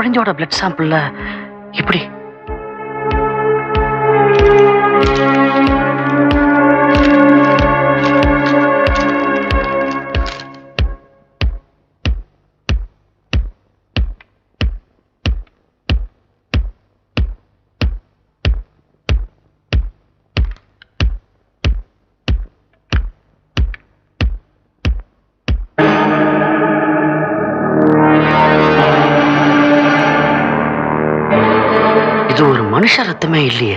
குழந்தையோட பிளட் சாம்பிள்ல இப்படி இது ஒரு மனுஷ ரத்தமே இல்லையே.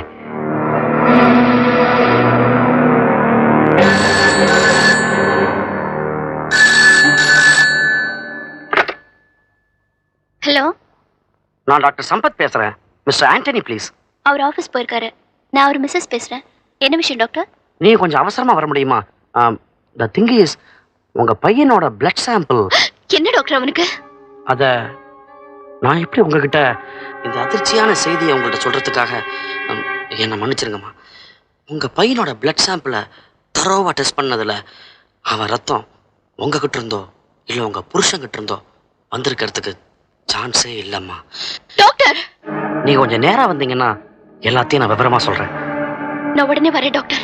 ஹலோ, நான் டாக்டர் சம்பத் பேசுறேன். Mister Antony please. அவர் ஆஃபீஸ் போயிருக்காரு. நான் அவர் மிஸ்ஸஸ் பேசுறேன். என்ன விஷயம் டாக்டர்? நீ கொஞ்சம் அவசரமா வர முடியுமா? த திங் இஸ், உங்க பையனோட பிளட் சாம்பிள். என்ன டாக்டர் அவனுக்கு? அத நான் எப்படி உங்ககிட்ட இந்த அதிர்ச்சியான செய்தியை உங்கள்கிட்ட சொல்றதுக்காக என்னை மன்னிச்சிருங்கம்மா. உங்க பையனோட பிளட் சாம்பிளை தரோவா டெஸ்ட் பண்ணதுல அவன் ரத்தம் உங்ககிட்ட இருந்தோ இல்லை உங்க புருஷங்கிட்ட இருந்தோ வந்திருக்கிறதுக்கு சான்ஸே இல்லைம்மா. டாக்டர், நீ கொஞ்சம் நேரா வந்தீங்கன்னா எல்லாத்தையும் நான் விவரமா சொல்றேன். நான் உடனே வரேன் டாக்டர்.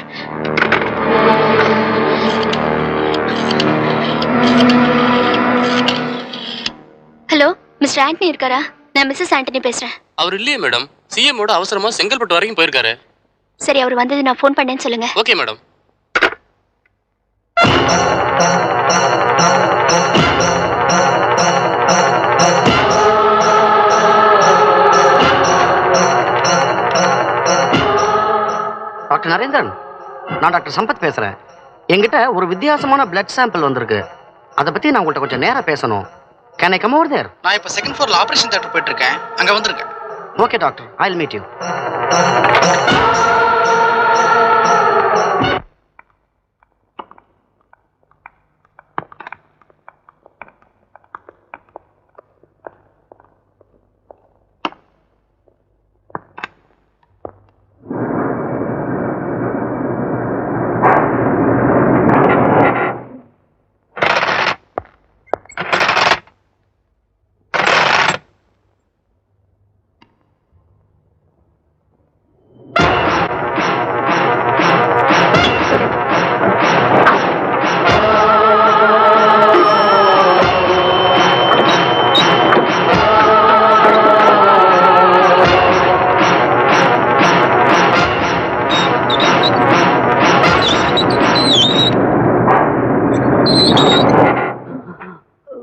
ஹலோ, மிஸ்டர் ஆண்டனி இருக்காரா? நான் மிஸ்ஸஸ் ஆண்டனி பேசுறேன். அவர் இல்லையே மேடம். சிஎம்மோட அவசரமா செங்கல்பட்டு வரைக்கும் போயிருக்காரு. சரி, அவர் வந்தது நான் ஃபோன் பண்ணேன்னு சொல்லுங்க. Okay madam. டாக்டர் நரேந்திரன், நான் டாக்டர் சம்பத் பேசுறேன். என்கிட்ட ஒரு வித்தியாசமான பிளட் சாம்பிள் வந்திருக்கு. அதை பத்தி நான் உங்கள்கிட்ட கொஞ்சம் நேரா பேசணும். Can I come over there? நான் இப்ப செகண்ட் ஃப்ளோர்ல ஆபரேஷன் தியேட்டர் போயிட்டு இருக்கேன். அங்க வந்துருங்க. Okay doctor, I'll meet you.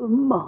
அம்மா.